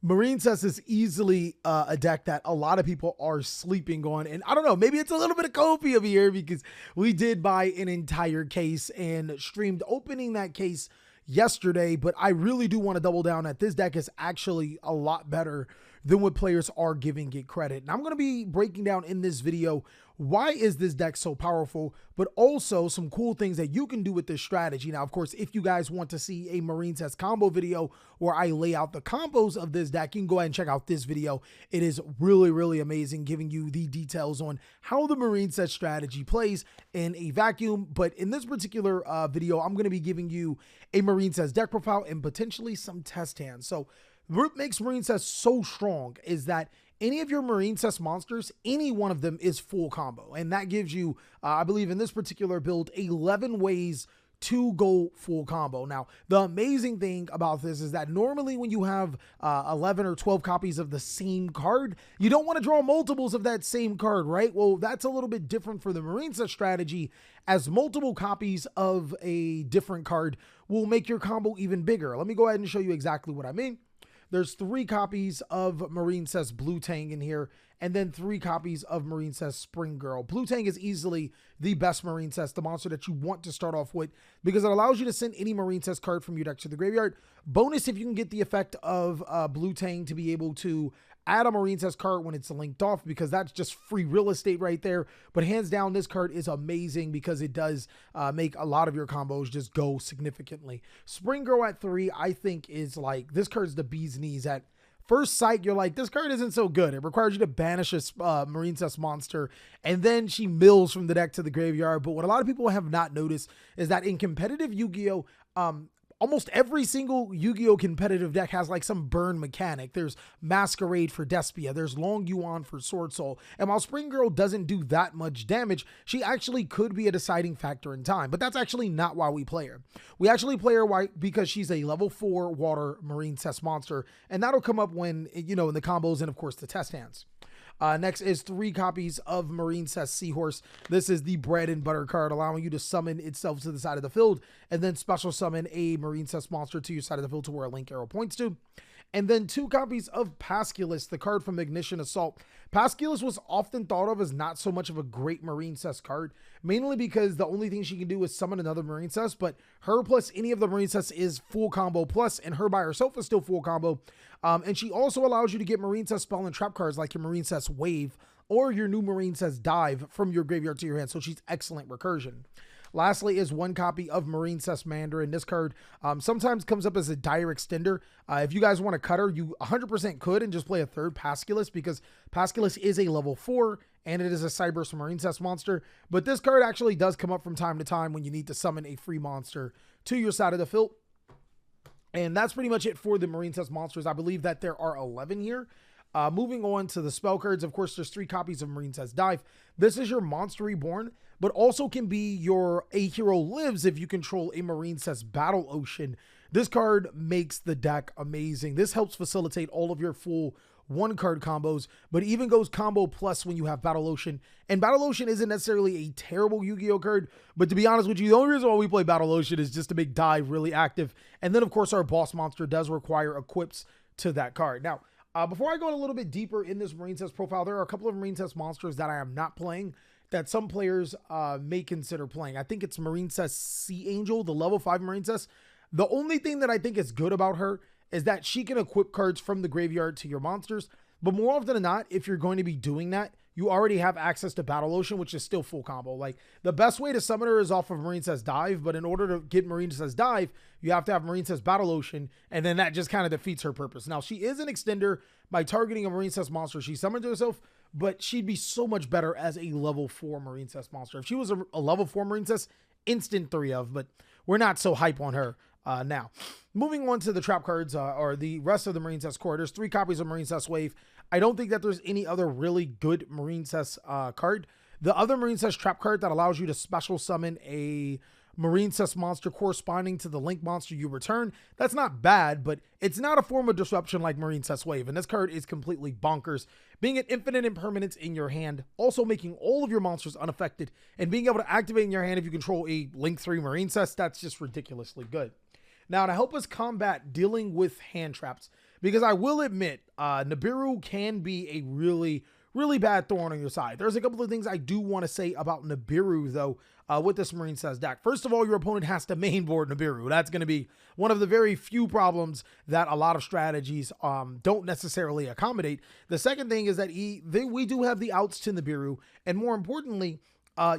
Marincess is easily a deck that a lot of people are sleeping on. And I don't know, maybe it's a little bit of Kofi over here because we did buy an entire case and streamed opening that case yesterday. But I really do want to double down that this deck is actually a lot better than what players are giving it credit. And I'm going to be breaking down in this video why is this deck so powerful, but also some cool things that you can do with this strategy. Now, of course, if you guys want to see a Marincess combo video where I lay out the combos of this deck, you can go ahead and check out this video. It is really, really amazing, giving you the details on how the Marincess strategy plays in a vacuum. But in this particular video, I'm going to be giving you a Marincess deck profile and potentially some test hands. So what makes Marincess so strong is that any of your Marincess monsters, any one of them is full combo. And that gives you, I believe in this particular build, 11 ways to go full combo. Now, the amazing thing about this is that normally when you have 11 or 12 copies of the same card, you don't want to draw multiples of that same card, right? Well, that's a little bit different for the Marincess strategy, as multiple copies of a different card will make your combo even bigger. Let me go ahead and show you exactly what I mean. There's 3 copies of Marincess Blue Tang in here, and then 3 copies of Marincess Spring Girl. Blue Tang is easily the best Marincess, the monster that you want to start off with, because it allows you to send any Marincess card from your deck to the graveyard. Bonus if you can get the effect of Blue Tang to be able to add a Marincess card when it's linked off, because that's just free real estate right there. But hands down, this card is amazing because it does make a lot of your combos just go significantly. Spring Girl at 3, I think is like, this card's the bee's knees. At first sight, you're like, this card isn't so good. It requires you to banish a Marincess monster, and then she mills from the deck to the graveyard. But what a lot of people have not noticed is that in competitive Yu-Gi-Oh!, almost every single Yu-Gi-Oh! Competitive deck has like some burn mechanic. There's Masquerade for Despia. There's Long Yuan for Sword Soul. And while Spring Girl doesn't do that much damage, she actually could be a deciding factor in time. But that's actually not why we play her. We actually play her because she's a level 4 water Marincess monster. And that'll come up when, you know, in the combos and of course the test hands. Next is 3 copies of Marincess Seahorse. This is the bread and butter card, allowing you to summon itself to the side of the field and then special summon a Marincess monster to your side of the field to where a link arrow points to. And then 2 copies of Pasculus, the card from Ignition Assault. Pasculus was often thought of as not so much of a great Marincess card, mainly because the only thing she can do is summon another Marincess, but her plus any of the Marincess is full combo plus, and her by herself is still full combo. And she also allows you to get Marincess spell and trap cards like your Marincess Wave or your new Marincess Dive from your graveyard to your hand, so she's excellent recursion. Lastly is 1 copy of Marincess Mandarin. This card sometimes comes up as a dire extender. If you guys want to cut her, you 100% could and just play a 3rd Pasculus, because Pasculus is a level 4 and it is a Cyberse Marincess monster. But this card actually does come up from time to time when you need to summon a free monster to your side of the field. And that's pretty much it for the Marincess monsters. I believe that there are 11 here. Moving on to the spell cards, of course, there's 3 copies of Marincess Dive. This is your Monster Reborn, but also can be your A Hero Lives if you control a Marincess Battle Ocean. This card makes the deck amazing. This helps facilitate all of your full 1-card combos, but even goes combo plus when you have Battle Ocean. And Battle Ocean isn't necessarily a terrible Yu-Gi-Oh card, but to be honest with you, the only reason why we play Battle Ocean is just to make Dive really active. And then, of course, our boss monster does require equips to that card. Now, before I go a little bit deeper in this Marincess profile, there are a couple of Marincess monsters that I am not playing that some players may consider playing. I think it's Marincess Sea Angel, the level 5 Marincess. The only thing that I think is good about her is that she can equip cards from the graveyard to your monsters. But more often than not, if you're going to be doing that, you already have access to Battle Ocean, which is still full combo. Like, the best way to summon her is off of Marincess Dive, but in order to get Marincess Dive, you have to have Marincess Battle Ocean, and then that just kind of defeats her purpose. Now, she is an extender by targeting a Marincess monster she summoned to herself, but she'd be so much better as a level 4 Marincess monster. If she was a level 4 Marincess, instant 3 of, but we're not so hype on her now. Moving on to the trap cards, or the rest of the Marincess core, there's 3 copies of Marincess Wave. I don't think that there's any other really good Marincess card. The other Marincess trap card that allows you to special summon a Marincess monster corresponding to the link monster you return, that's not bad, but it's not a form of disruption like Marincess Wave, and this card is completely bonkers, being an infinite impermanence in your hand, also making all of your monsters unaffected, and being able to activate in your hand if you control a Link 3 Marincess. That's just ridiculously good. Now, to help us combat dealing with hand traps, because I will admit, Nibiru can be a really bad thorn on your side. There's a couple of things I do want to say about Nibiru, though, with this Marincess deck. First of all, your opponent has to mainboard Nibiru. That's going to be one of the very few problems that a lot of strategies don't necessarily accommodate. The second thing is that we do have the outs to Nibiru, and more importantly,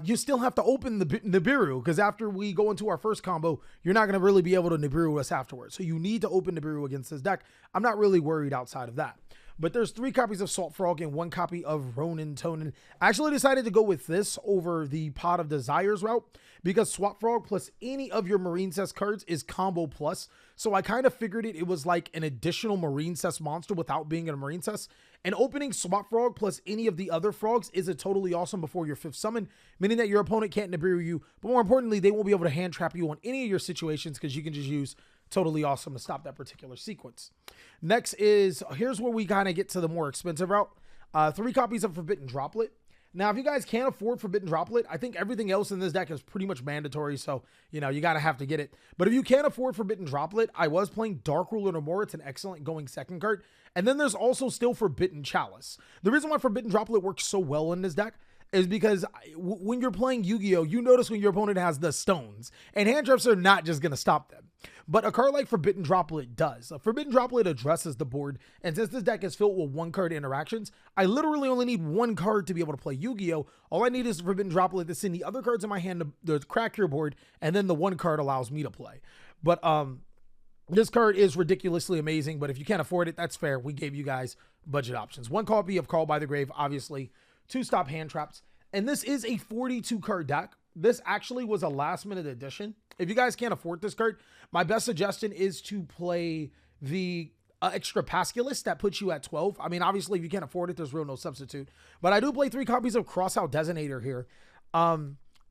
you still have to open the Nibiru, because after we go into our first combo, you're not going to really be able to Nibiru us afterwards. So you need to open Nibiru against this deck. I'm not really worried outside of that. But there's 3 copies of Salt Frog and 1 copy of Ronin Tonin. I actually decided to go with this over the Pot of Desires route because Swap Frog plus any of your Marincess cards is combo plus. So I kind of figured it was like an additional Marincess monster without being a Marincess. And opening Swap Frog plus any of the other frogs is a totally awesome before your 5th summon, meaning that your opponent can't Nibiru you, but more importantly, they won't be able to hand trap you on any of your situations because you can just use totally awesome to stop that particular sequence. Next is, here's where we kind of get to the more expensive route. 3 copies of Forbidden Droplet. Now, if you guys can't afford Forbidden Droplet, I think everything else in this deck is pretty much mandatory, so, you know, you gotta have to get it. But if you can't afford Forbidden Droplet, I was playing Dark Ruler no more. It's an excellent going second card. And then there's also still Forbidden Chalice. The reason why Forbidden Droplet works so well in this deck is because when you're playing Yu-Gi-Oh, you notice when your opponent has the stones, and hand traps are not just gonna stop them. But a card like Forbidden Droplet does. Forbidden Droplet addresses the board, and since this deck is filled with 1-card interactions, I literally only need 1 card to be able to play Yu-Gi-Oh! All I need is Forbidden Droplet to send the other cards in my hand to crack your board, and then the 1 card allows me to play. But this card is ridiculously amazing, but if you can't afford it, that's fair. We gave you guys budget options. 1 copy of Call by the Grave, obviously, 2 stop hand traps, and this is a 42-card deck. This actually was a last-minute addition. If you guys can't afford this card, my best suggestion is to play the extra Pasculus that puts you at 12. I mean, obviously, if you can't afford it, there's real no substitute. But I do play 3 copies of Crossout Designator here.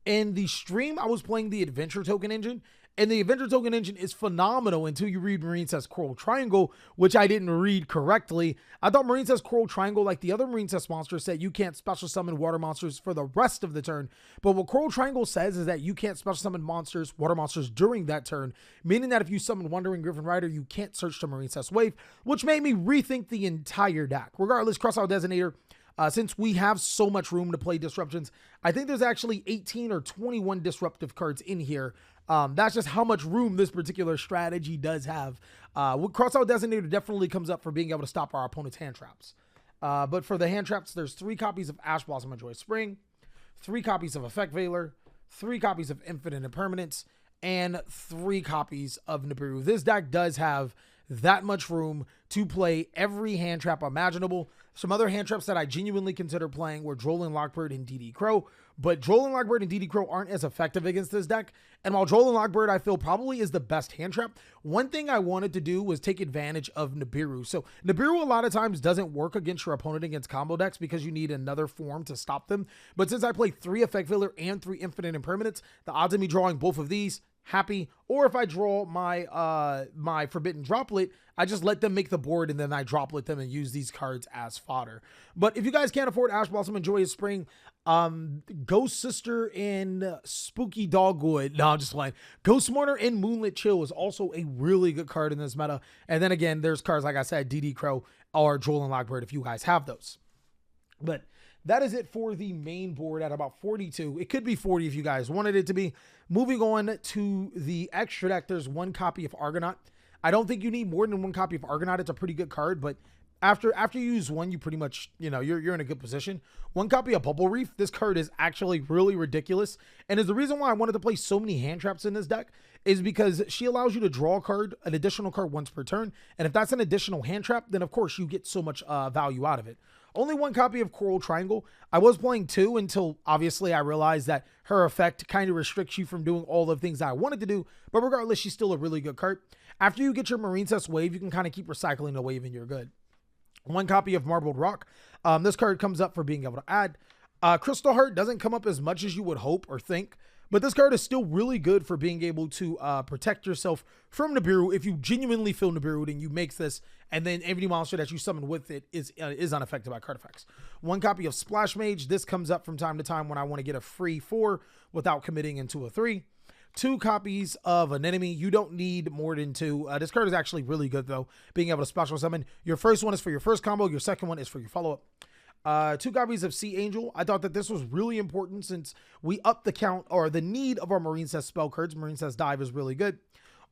In the stream, I was playing the Adventure Token Engine, and the Adventure Token Engine is phenomenal until you read Marincess Coral Triangle, which I didn't read correctly. I thought Marincess Coral Triangle, like the other Marincess monsters, said you can't special summon water monsters for the rest of the turn. But what Coral Triangle says is that you can't special summon water monsters during that turn, meaning that if you summon Wandering Griffin Rider, you can't search the Marincess Wave, which made me rethink the entire deck. Regardless, Crossout Designator, since we have so much room to play disruptions, I think there's actually 18 or 21 disruptive cards in here. That's just how much room this particular strategy does have. Crossout Designator definitely comes up for being able to stop our opponent's hand traps. But for the hand traps, there's 3 copies of Ash Blossom and Joy Spring, 3 copies of Effect Veiler, 3 copies of Infinite Impermanence, and 3 copies of Nibiru. This deck does have that much room to play every hand trap imaginable. Some other hand traps that I genuinely consider playing were Drolling Lockbird and DD Crow, but Drolling Lockbird and DD Crow aren't as effective against this deck. And while Drolling Lockbird, I feel probably is the best hand trap, one thing I wanted to do was take advantage of Nibiru. So Nibiru a lot of times doesn't work against your opponent against combo decks because you need another form to stop them. But since I play 3 Effect Filler and 3 Infinite Impermanence, the odds of me drawing both of these, happy. Or if I draw my my Forbidden Droplet, I just let them make the board and then I droplet them and use these cards as fodder. But if you guys can't afford Ash Blossom and Joyous Spring, Ghost Sister and Spooky Dogwood, no, I'm just playing. Ghost Mourner and Moonlit Chill is also a really good card in this meta. And then again, there's cards like I said, DD Crow or Drolling Lockbird if you guys have those. But that is it for the main board at about 42. It could be 40 if you guys wanted it to be. Moving on to the extra deck, there's 1 copy of Argonaut. I don't think you need more than 1 copy of Argonaut. It's a pretty good card, but after you use 1, you pretty much, you know, you're in a good position. 1 copy of Bubble Reef. This card is actually really ridiculous, and is the reason why I wanted to play so many hand traps in this deck is because she allows you to draw a card, an additional card once per turn, and if that's an additional hand trap, then of course you get so much value out of it. Only 1 copy of Coral Triangle. I was playing 2 until obviously I realized that her effect kind of restricts you from doing all the things that I wanted to do, but regardless, she's still a really good card. After you get your Marincess Wave, you can kind of keep recycling the wave and you're good. 1 copy of Marbled Rock. This card comes up for being able to add. Crystal Heart doesn't come up as much as you would hope or think, but this card is still really good for being able to protect yourself from Nibiru. If you genuinely feel Nibiru, then you make this, and then every monster that you summon with it is unaffected by card effects. 1 copy of Splash Mage. This comes up from time to time when I want to get a free 4 without committing into a 3. 2 copies of an enemy. You don't need more than 2. This card is actually really good though, being able to special summon. Your first one is for your first combo. Your second one is for your follow-up. 2 copies of Sea Angel. I thought that this was really important since we upped the count or the need of our Marincess spell cards. Marincess Dive is really good.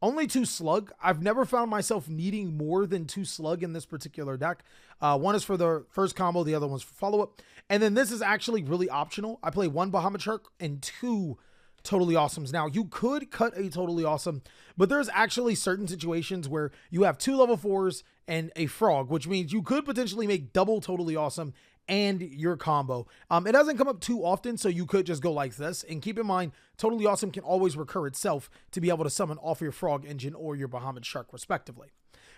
Only 2 Slug. I've never found myself needing more than 2 Slug in this particular deck. One is for the first combo, the other one's for follow-up. And then this is actually really optional. I play 1 Bahamut Shark and 2 Totally Awesomes. Now, you could cut a Totally Awesome, but there's actually certain situations where you have 2 level 4s and a frog, which means you could potentially make double Totally Awesome and your combo. It doesn't come up too often, so you could just go like this. And keep in mind, Totally Awesome can always recur itself to be able to summon off your Frog Engine or your Bahamut Shark, respectively.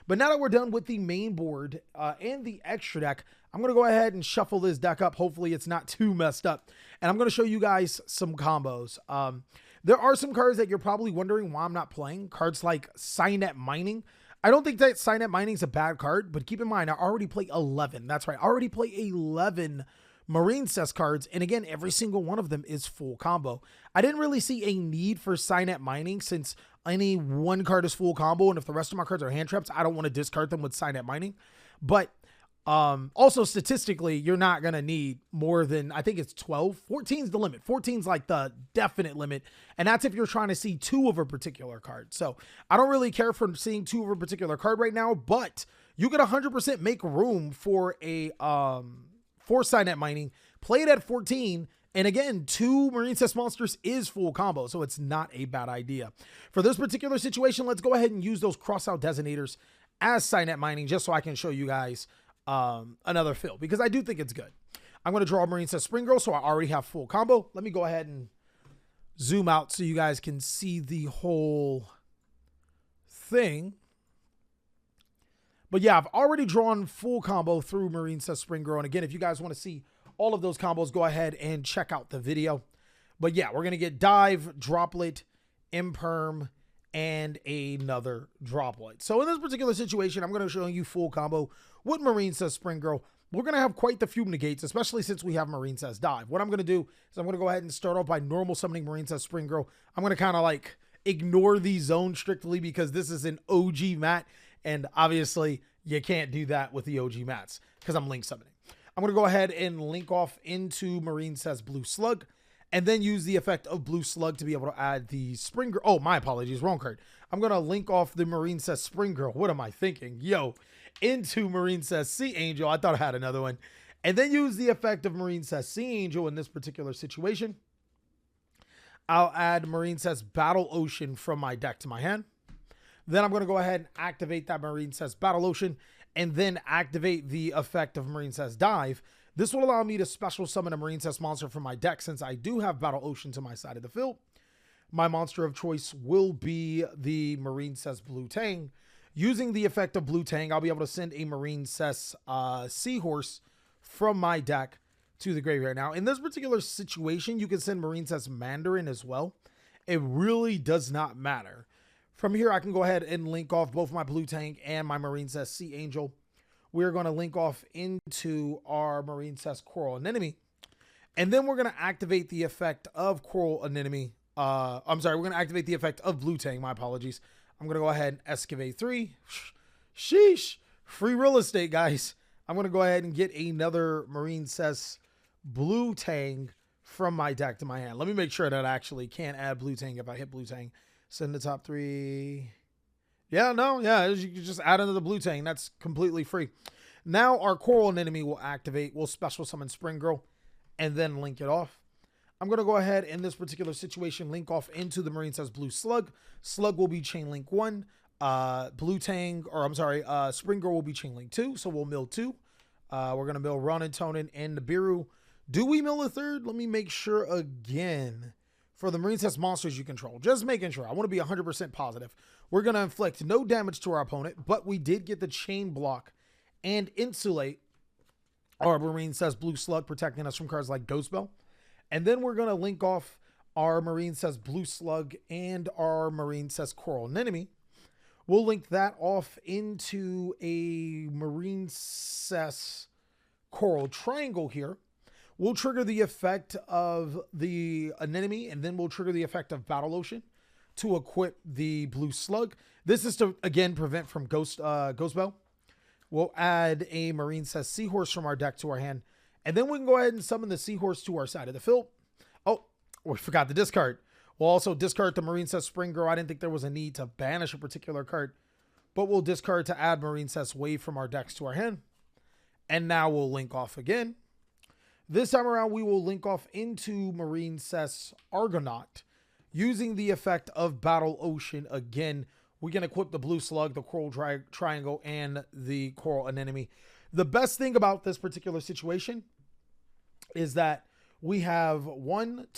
But now that we're done with the main board and the extra deck, I'm going to go ahead and shuffle this deck up. Hopefully it's not too messed up. And I'm going to show you guys some combos. There are some cards that you're probably wondering why I'm not playing. Cards like Signet Mining. I don't think that Signet Mining is a bad card, but keep in mind, I already play 11. That's right. I already play 11 Marincess cards. And again, every single one of them is full combo. I didn't really see a need for Signet Mining since any one card is full combo. And if the rest of my cards are hand traps, I don't want to discard them with Signet Mining. But also statistically, you're not going to need more than, I think it's 12. 14 is the limit. 14 is like the definite limit. And that's if you're trying to see 2 of a particular card. So I don't really care for seeing 2 of a particular card right now, but you could 100% make room for a, for Signet Mining, play it at 14. And again, 2 Marincess monsters is full combo, so it's not a bad idea. For this particular situation, let's go ahead and use those cross-out designators as Signet Mining just so I can show you guys another fill, because I do think it's good. I'm going to draw Marincess Spring Girl, so I already have full combo. Let me go ahead and zoom out so you guys can see the whole thing. But yeah, I've already drawn full combo through Marincess Spring Girl. And again, if you guys want to see all of those combos, go ahead and check out the video. But yeah, we're going to get Dive, Droplet, Imperm, and another Droplet. So in this particular situation, I'm going to show you full combo with Marincess Spring Girl. We're going to have quite the few negates, especially since we have Marincess Dive. What I'm going to do is I'm going to go ahead and start off by normal summoning Marincess Spring Girl. I'm going to kind of like ignore the zone strictly because this is an OG mat. And obviously you can't do that with the OG mats because I'm link summoning. I'm going to go ahead and link off into Marincess Blue Slug and then use the effect of Blue Slug to be able to add the Spring Girl. Oh, my apologies. Wrong card. I'm going to link off the Marincess Spring Girl. What am I thinking? Into Marincess Sea Angel. I thought I had another one. And then use the effect of Marincess Sea Angel in this particular situation. I'll add Marincess Battle Ocean from my deck to my hand. Then I'm going to go ahead and activate that Marincess Battle Ocean and then activate the effect of Marincess Dive. This will allow me to special summon a Marincess monster from my deck since I do have Battle Ocean to my side of the field. My monster of choice will be the Marincess Blue Tang. Using the effect of Blue Tang, I'll be able to send a Marincess Seahorse from my deck to the graveyard. Now, in this particular situation, you can send Marincess Mandarin as well. It really does not matter. From here, I can go ahead and link off both my Blue Tank and my Marincess Sea Angel. We're going to link off into our Marincess Coral Anemone. And then we're going to activate the effect of Coral Anemone. I'm sorry, we're going to activate the effect of Blue Tank. My apologies. I'm going to go ahead and excavate 3. Sheesh. Free real estate, guys. I'm going to go ahead and get another Marincess Blue Tang from my deck to my hand. Let me make sure that I actually can't add Blue Tang if I hit Blue Tang. Send the top 3. Yeah, no, yeah, you can just add another Blue Tang. That's completely free. Now our Coral Anemone will activate. We'll special summon Spring Girl and then link it off. I'm going to go ahead in this particular situation, link off into the Marincess Blue Slug. Slug will be Chain Link 1. Blue Tang, or I'm sorry, Spring Girl will be Chain Link 2. So we'll mill 2. We're going to mill Ronin, Tonin, and Nibiru. Do we mill a third? Let me make sure again. For the Marincess monsters you control, just making sure. I want to be 100% positive. We're going to inflict no damage to our opponent, but we did get the chain block and insulate our Marincess Blue Slug, protecting us from cards like Ghost Bell. And then we're going to link off our Marincess Blue Slug and our Marincess Coral Anemone. We'll link that off into a Marincess Coral Triangle here. We'll trigger the effect of the Anemone, and then we'll trigger the effect of Battle Ocean. to equip the blue slug. This is to, again, prevent from Ghost Bell. We'll add a Marincess Seahorse from our deck to our hand. And then we can go ahead and summon the Seahorse to our side of the field. Oh, we forgot to discard. We'll also discard the Marincess Spring Girl. I didn't think there was a need to banish a particular card, but we'll discard to add Marincess Wave from our decks to our hand. And now we'll link off again. This time around, we will link off into Marincess Argonaut. Using the effect of Battle Ocean again, we can equip the blue slug, the coral triangle, and the coral anemone. The best thing about this particular situation is that we have 4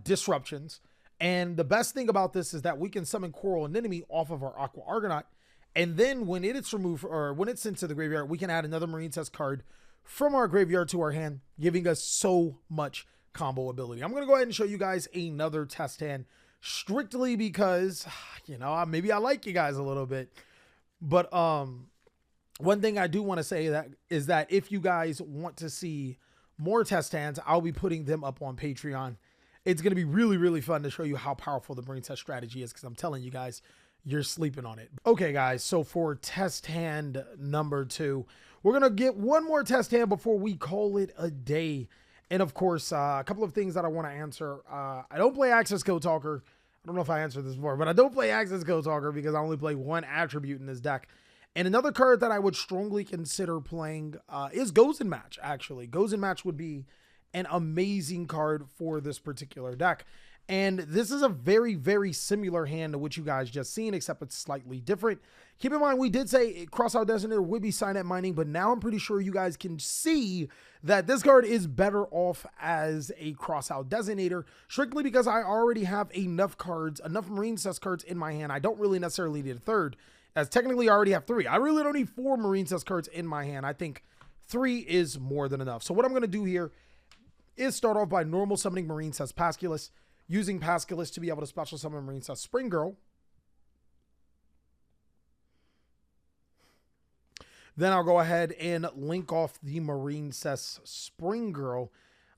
disruptions. And the best thing about this is that we can summon coral anemone off of our Aqua Argonaut. And then when it's removed, or when it's sent to the graveyard, we can add another Marincess card from our graveyard to our hand, giving us so much combo ability. I'm going to go ahead and show you guys another test hand, strictly because, you know, maybe I like you guys a little bit. But one thing I do want to say is that if you guys want to see more test hands, I'll be putting them up on Patreon. It's going to be really, really fun to show you how powerful the Marincess strategy is, because I'm telling you guys, you're sleeping on it. Okay, guys, so for test hand number 2, we're going to get one more test hand before we call it a day. And of course, a couple of things that I want to answer. I don't play Access Code Talker. I don't know if I answered this before, but I don't play Access Code Talker because I only play one attribute in this deck. And another card that I would strongly consider playing is Goes in Match, actually. Goes in Match would be an amazing card for this particular deck. And this is a very, very similar hand to what you guys just seen, except it's slightly different. Keep in mind, we did say Crossout Designator would be Signet Mining, but now I'm pretty sure you guys can see that this card is better off as a Crossout Designator, strictly because I already have enough cards, enough Marincess cards in my hand. I don't really necessarily need a third, as technically I already have 3. I really don't need 4 Marincess cards in my hand. I think 3 is more than enough. So what I'm going to do here is start off by normal summoning Marincess Pasculus, using Pasculus to be able to special summon Marincess Spring Girl. Then I'll go ahead and link off the Marincess Spring Girl.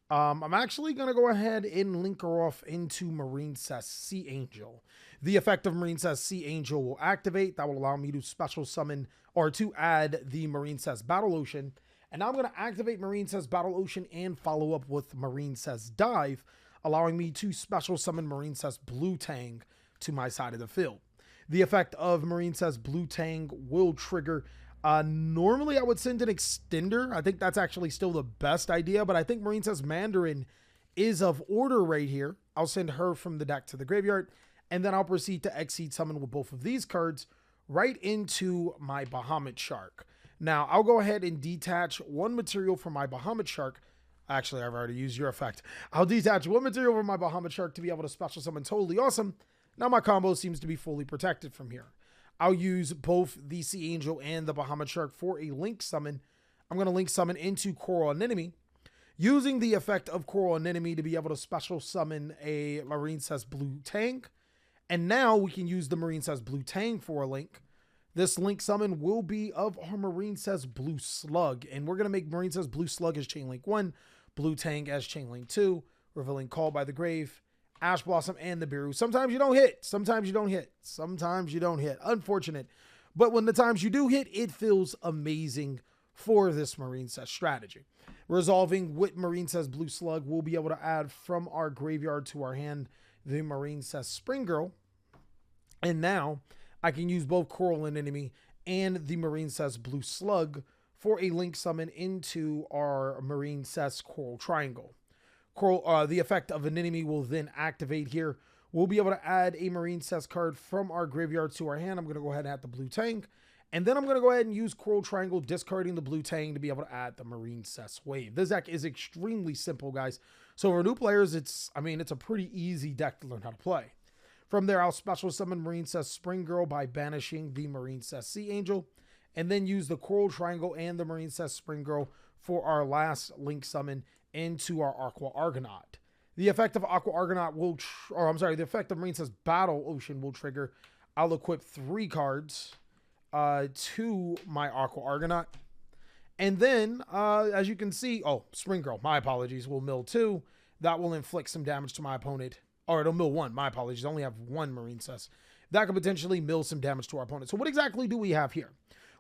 I'm actually going to go ahead and link her off into Marincess Sea Angel. The effect of Marincess Sea Angel will activate. That will allow me to special summon, or to add the Marincess Battle Ocean. And now I'm going to activate Marincess Battle Ocean and follow up with Marincess Dive, allowing me to special summon Marincess Blue Tang to my side of the field. The effect of Marincess Blue Tang will trigger. Normally I would send an extender. I think that's actually still the best idea, but I think Marincess Mandarin is of order right here. I'll send her from the deck to the graveyard, and then I'll proceed to Exceed Summon with both of these cards right into my Bahamut Shark. Now, I'll go ahead and detach one material from my Bahamut Shark. Actually, I've already used your effect. I'll detach one material from my Bahamut Shark to be able to special summon Totally Awesome. Now my combo seems to be fully protected from here. I'll use both the Sea Angel and the Bahamut Shark for a link summon. I'm going to link summon into Coral Anemone, using the effect of Coral Anemone to be able to special summon a Marincess Blue Tang. And now we can use the Marincess Blue Tang for a link. This link summon will be of our Marincess Blue Slug. And we're going to make Marincess Blue Slug as Chain Link 1, Blue Tang as Chain Link 2, revealing Call by the Grave, Ash Blossom, and the Biru. Sometimes you don't hit. Sometimes you don't hit. Sometimes you don't hit. Unfortunate. But when the times you do hit, it feels amazing for this Marincess strategy. Resolving with Marincess Blue Slug, we'll be able to add from our graveyard to our hand the Marincess Spring Girl. And now I can use both Coral Anemone and the Marincess Blue Slug for a link summon into our Marincess Coral Triangle. The effect of Anemone will then activate here. We'll be able to add a Marincess card from our graveyard to our hand. I'm going to go ahead and add the Blue Tang. And then I'm going to go ahead and use Coral Triangle, discarding the Blue Tang to be able to add the Marincess Wave. This deck is extremely simple, guys. So for new players, it's a pretty easy deck to learn how to play. From there, I'll special summon Marincess Spring Girl by banishing the Marincess Sea Angel, and then use the Coral Triangle and the Marincess Spring Girl for our last link summon into our Aqua Argonaut. The effect of Aqua Argonaut the effect of Marincess Battle Ocean will trigger. I'll equip 3 cards to my Aqua Argonaut. And then, as you can see, Spring Girl, my apologies, will mill 2. that will inflict some damage to my opponent. Or it'll mill one. My apologies. I only have one Marincess. That could potentially mill some damage to our opponent. So what exactly do we have here?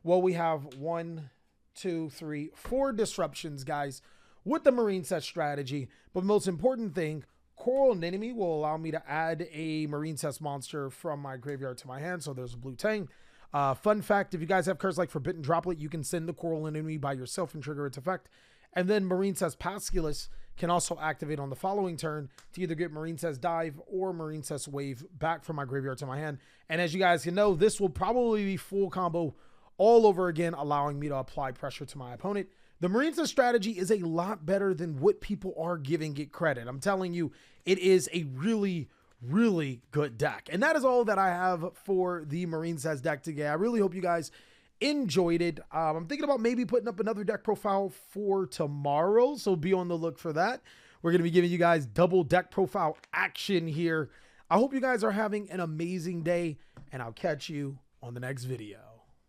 Well, we have 1, 2, 3, 4 disruptions, guys, with the Marincess strategy. But most important thing, Coral Anemone will allow me to add a Marincess monster from my graveyard to my hand. So there's a blue Tang. Fun fact, if you guys have cards like Forbidden Droplet, you can send the Coral Anemone by yourself and trigger its effect. And then Marincess Pasculus can also activate on the following turn to either get Marincess Dive or Marincess Wave back from my graveyard to my hand. And as you guys can know, this will probably be full combo all over again, allowing me to apply pressure to my opponent. The Marincess strategy is a lot better than what people are giving it credit. I'm telling you, it is a really, really good deck. And that is all that I have for the Marincess deck today. I really hope you guys enjoyed it. I'm thinking about maybe putting up another deck profile for tomorrow, so be on the look for that. We're going to be giving you guys double deck profile action here. I hope you guys are having an amazing day, and I'll catch you on the next video.